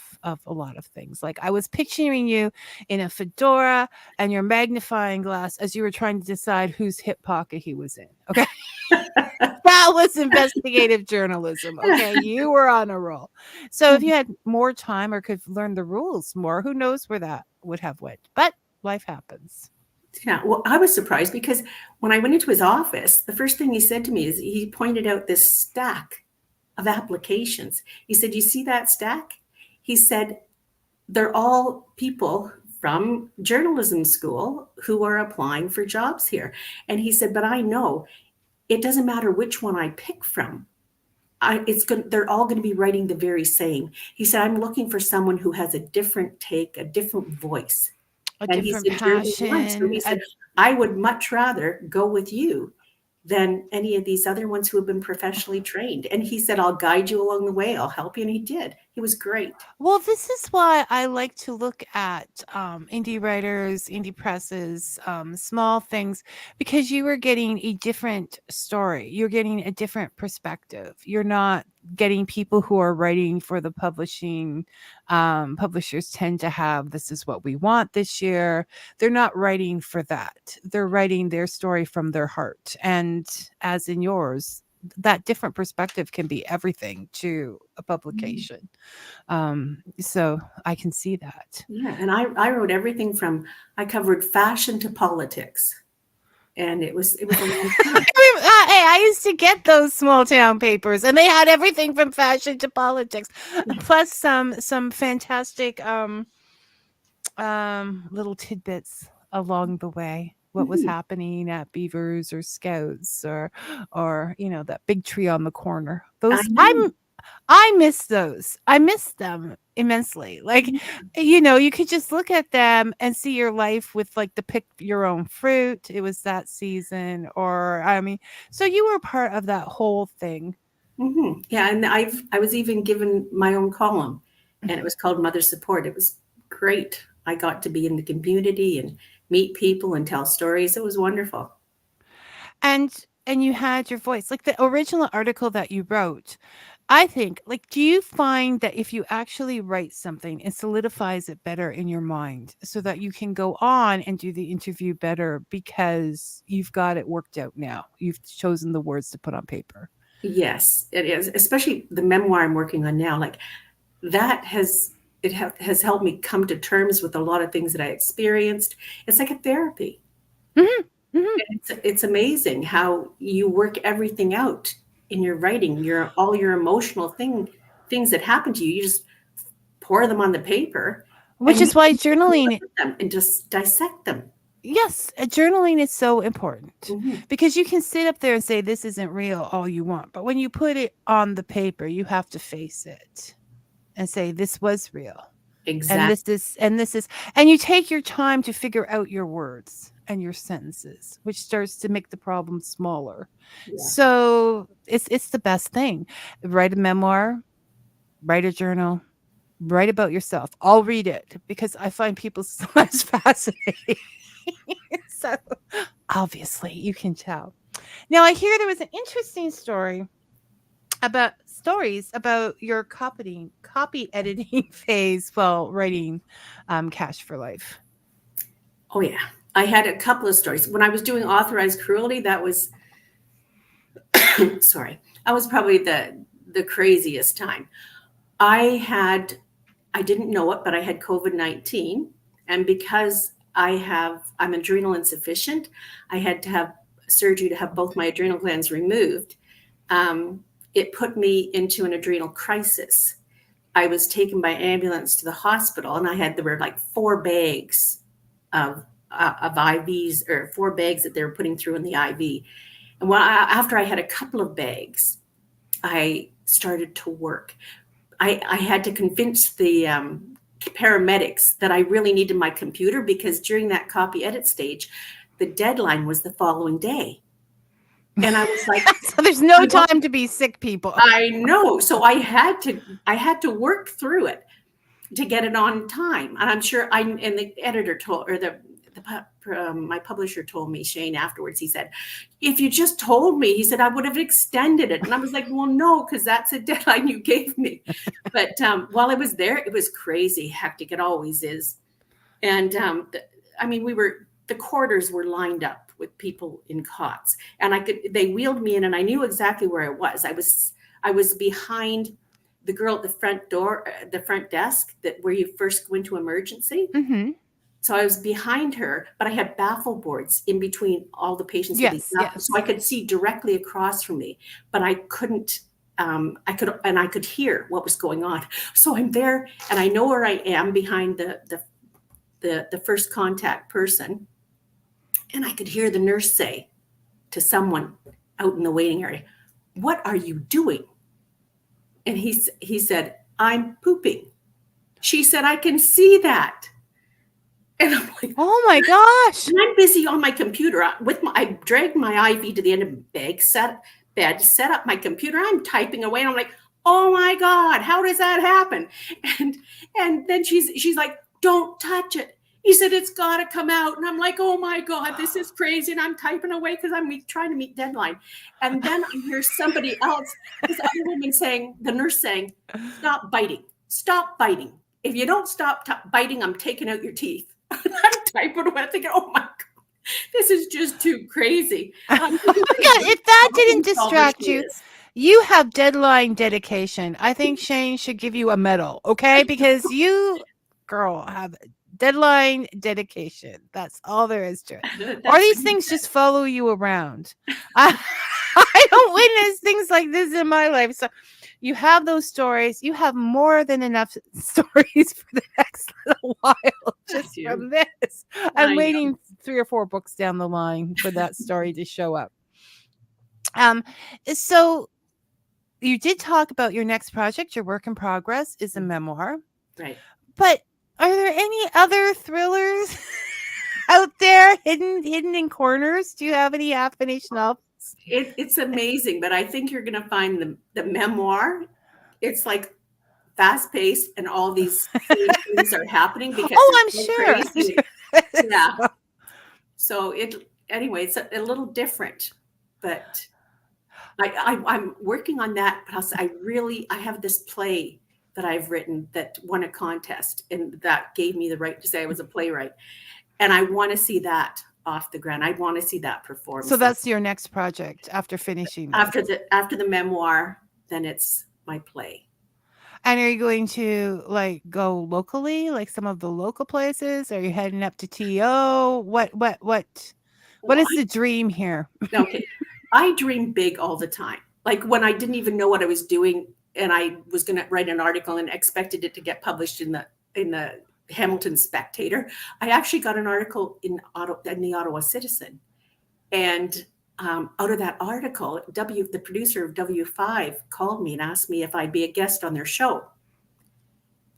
a lot of things. Like, I was picturing you in a fedora and your magnifying glass as you were trying to decide whose hip pocket he was in. Okay. That was investigative journalism. Okay. You were on a roll. So if you had more time or could learn the rules more, who knows where that would have went. But life happens. Yeah, well, I was surprised because when I went into his office, the first thing he said to me is he pointed out this stack of applications. He said, you see that stack? He said, they're all people from journalism school who are applying for jobs here. And he said, but I know it doesn't matter which one I pick from. They're all going to be writing the very same. He said, I'm looking for someone who has a different take, a different voice. And he said, passion. So he said, I would much rather go with you than any of these other ones who have been professionally trained. And he said, I'll guide you along the way. I'll help you. And he did. He was great. Well, this is why I like to look at indie writers, indie presses, small things, because you are getting a different story. You're getting a different perspective. You're not getting people who are writing for the publishing. Publishers tend to have, this is what we want this year. They're not writing for that. They're writing their story from their heart. And as in yours, that different perspective can be everything to a publication. So I can see that. Yeah, and I wrote everything from, I covered fashion to politics, and it was a long time. Hey, I used to get those small town papers, and they had everything from fashion to politics, plus some fantastic little tidbits along the way. What was happening at Beavers or Scouts or that big tree on the corner. I Those know. I miss those. I miss them immensely. Like, you could just look at them and see your life with like the pick your own fruit. It was that season, or I mean, so you were part of that whole thing. Yeah, and I was even given my own column, and it was called Mother Support. It was great. I got to be in the community and meet people and tell stories. It was wonderful. And you had your voice. Like the original article that you wrote, I think, like, do you find that if you actually write something, it solidifies it better in your mind so that you can go on and do the interview better because you've got it worked out now? You've chosen the words to put on paper. Yes, it is. Especially the memoir I'm working on now. Like that has helped me come to terms with a lot of things that I experienced. It's like a therapy. It's amazing how you work everything out in your writing. All your emotional things that happen to you. You just pour them on the paper, Which is why journaling them and just dissect them. Yes, journaling is so important because you can sit up there and say this isn't real all you want, but when you put it on the paper, you have to face it and say this was real. Exactly. And this is and you take your time to figure out your words and your sentences, which starts to make the problem smaller. Yeah. So it's the best thing. Write a memoir, write a journal, write about yourself. I'll read it because I find people so much fascinating. So obviously you can tell. Now I hear there was an interesting stories about your copy editing phase while writing Cash for Life. Oh yeah. I had a couple of stories. When I was doing Authorized Cruelty, that was sorry. That was probably the craziest time. I didn't know it, but I had COVID-19. And because I'm adrenal insufficient, I had to have surgery to have both my adrenal glands removed. It put me into an adrenal crisis. I was taken by ambulance to the hospital, and there were like 4 bags of IVs, or 4 bags that they were putting through in the IV. And after I had a couple of bags, I started to work. I had to convince the paramedics that I really needed my computer, because during that copy edit stage, the deadline was the following day. And I was like, so there's no time to be sick, people. I know. So I had to work through it to get it on time. And I'm sure and the editor told, or my publisher told me, Shane, afterwards, he said, if you just told me, he said, I would have extended it. And I was like, well, no, because that's a deadline you gave me. But while I was there, it was crazy hectic. It always is. And the quarters were lined up with people in cots, and they wheeled me in, and I knew exactly where I was. I was behind the girl at the front door, the front desk, where you first go into emergency. So I was behind her, but I had baffle boards in between all the patients. Yes. So I could see directly across from me, but I couldn't. I could hear what was going on. So I'm there, and I know where I am behind the first contact person. And I could hear the nurse say to someone out in the waiting area, what are you doing? And he said, I'm pooping. She said, I can see that. And I'm like, oh my gosh. And I'm busy on my computer I dragged my IV to the end of the bag, set up my computer. I'm typing away, and I'm like, oh my God, how does that happen? And then she's like, don't touch it. He said, it's got to come out. And I'm like, oh my God, this is crazy. And I'm typing away because I'm trying to meet deadline. And then I hear somebody else, this other woman the nurse saying, stop biting. Stop biting. If you don't stop biting, I'm taking out your teeth. I'm typing away, thinking, oh my God. This is just too crazy. Oh This my is a God, great if that didn't problem solver distract she you, is. you have deadline dedication. I think Shane should give you a medal, okay? Because you, girl, have deadline dedication. That's all there is to it. Or That's what these he things just follow you around. I, I don't witness things like this in my life. So you have those stories. You have more than enough stories for the next little while I just do. from this. I'm I know. waiting 3 or 4 books down the line for that story to show up. Um, so you did talk about your next project, your work in progress is a memoir, Right. but are there any other thrillers out there hidden in corners? Do you have any half finished novels? It's amazing, but I think you're going to find the memoir. It's like fast paced, and all these same things are happening because Oh, I'm it's so sure. crazy. Yeah. So anyway, it's a little different, but I'm working on that. Plus, I have this play that I've written that won a contest, and that gave me the right to say I was a playwright. And I want to see that off the ground. I want to see that perform. So that's your next project after finishing this. After the memoir, then it's my play. And are you going to like go locally, like some of the local places? Are you heading up to TO? What Well, is the dream here? okay. I dream big all the time. Like when I didn't even know what I was doing, and I was going to write an article and expected it to get published in the Hamilton Spectator. I actually got an article in the Ottawa Citizen, and out of that article, the producer of W5 called me and asked me if I'd be a guest on their show.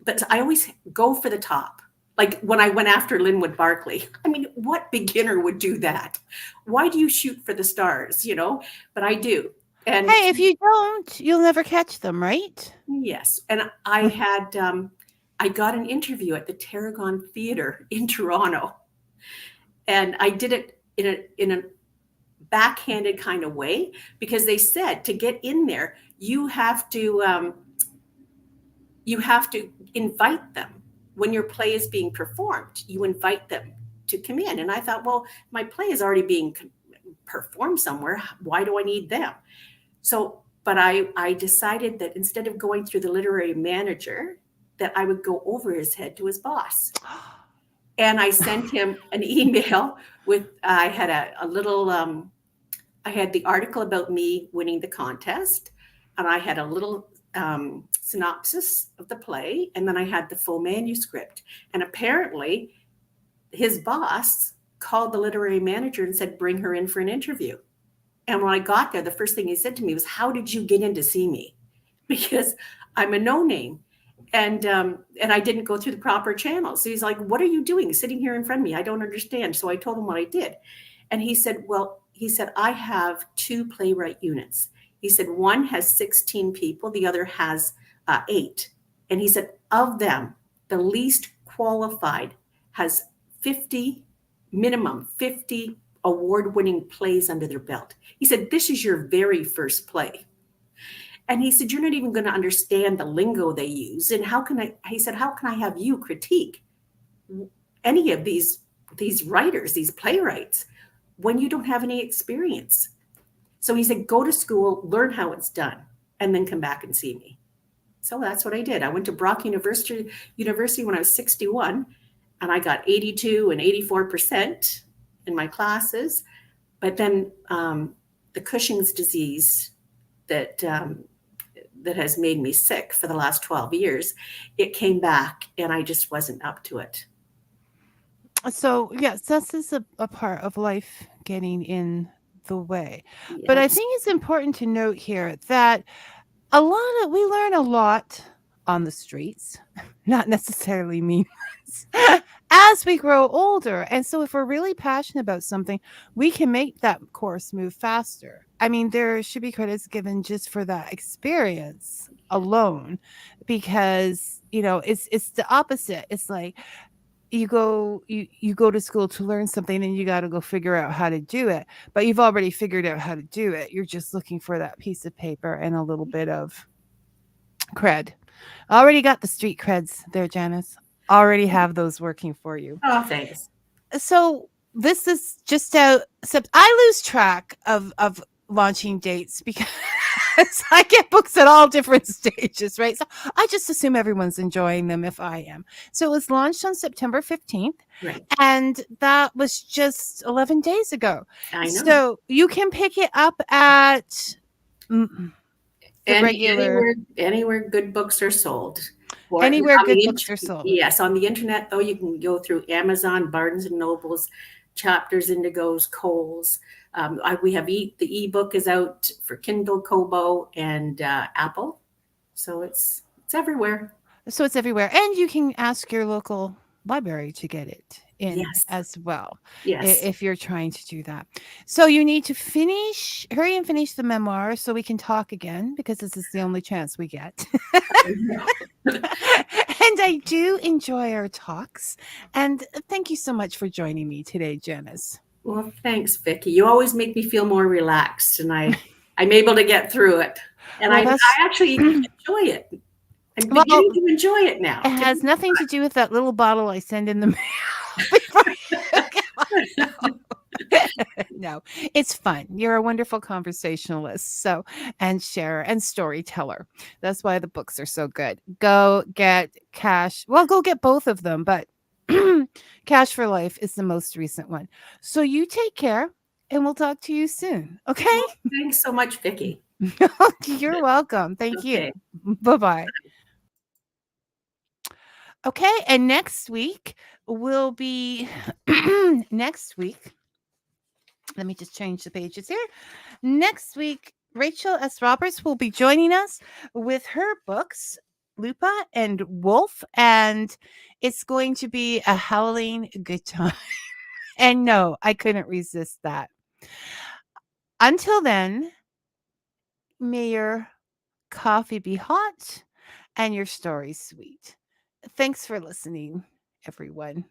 But I always go for the top. Like when I went after Linwood Barclay, I mean, what beginner would do that? Why do you shoot for the stars? But I do. And Hey, if you don't, you'll never catch them, right? yes, and I got an interview at the Tarragon Theatre in Toronto, and I did it in a backhanded kind of way, because they said to get in there, you have to invite them when your play is being performed. You invite them to come in, and I thought, well, my play is already being performed somewhere. Why do I need them? So, but I decided that instead of going through the literary manager, that I would go over his head to his boss. And I sent him an email with, I had a little, I had the article about me winning the contest, and I had a little synopsis of the play, and then I had the full manuscript. And apparently his boss called the literary manager and said, bring her in for an interview. And when I got there, the first thing he said to me was, how did you get in to see me? Because I'm a no-name. And I didn't go through the proper channels. So he's like, what are you doing sitting here in front of me? I don't understand. So I told him what I did. And he said, I have 2 playwright units. He said, one has 16 people, the other has 8. And he said, of them, the least qualified has minimum 50 award-winning plays under their belt. He said, this is your very first play. And he said, you're not even going to understand the lingo they use. And how can I have you critique any of these writers, these playwrights, when you don't have any experience? So he said, go to school, learn how it's done, and then come back and see me. So that's what I did. I went to Brock University when I was 61, and I got 82 and 84% in my classes. But then the Cushing's disease that has made me sick for the last 12 years, it came back, and I just wasn't up to it. So, yes, this is a part of life getting in the way. Yes. But I think it's important to note here that we learn a lot on the streets, not necessarily mean ones, as we grow older. And so if we're really passionate about something, we can make that course move faster. I mean, there should be credits given just for that experience alone, because, it's the opposite. It's like, you go to school to learn something, and you got to go figure out how to do it, but you've already figured out how to do it. You're just looking for that piece of paper and a little bit of cred. Already got the street creds there, Janice. Already have those working for you. Oh, thanks. So this is just out. I lose track of launching dates because I get books at all different stages, right? So I just assume everyone's enjoying them if I am. So it was launched on September 15th, Right. and that was just 11 days ago. I know. So you can pick it up at the regular anywhere good books are sold. anywhere good books are sold. Yes, on the internet though, you can go through Amazon, Barnes and Nobles, Chapters, Indigo's, Kohl's. We have the ebook is out for Kindle, Kobo, and Apple, so it's everywhere. So it's everywhere, and you can ask your local library to get it in Yes. as well. Yes. If you're trying to do that. So you need to hurry and finish the memoir so we can talk again, because this is the only chance we get. And I do enjoy our talks. And thank you so much for joining me today, Janice. Well, thanks, Vicky. You always make me feel more relaxed, and I'm able to get through it. And I actually enjoy it. I'm beginning to enjoy it now. It has nothing to do with that little bottle I send in the mail. No, it's fun. You're a wonderful conversationalist, and sharer and storyteller. That's why the books are so good. Go get Cash. Well, go get both of them, but Cash for Life is the most recent one. So you take care, and we'll talk to you soon. Okay? Well, thanks so much, Vicky. You're welcome. Thank you. Bye-bye. Okay, and next week will be next week. Let me just change the pages here. Next week, Rachel S. Roberts will be joining us with her books, Lupa and Wolf, and it's going to be a howling good time. And no, I couldn't resist that. Until then, may your coffee be hot and your story sweet. Thanks for listening, everyone.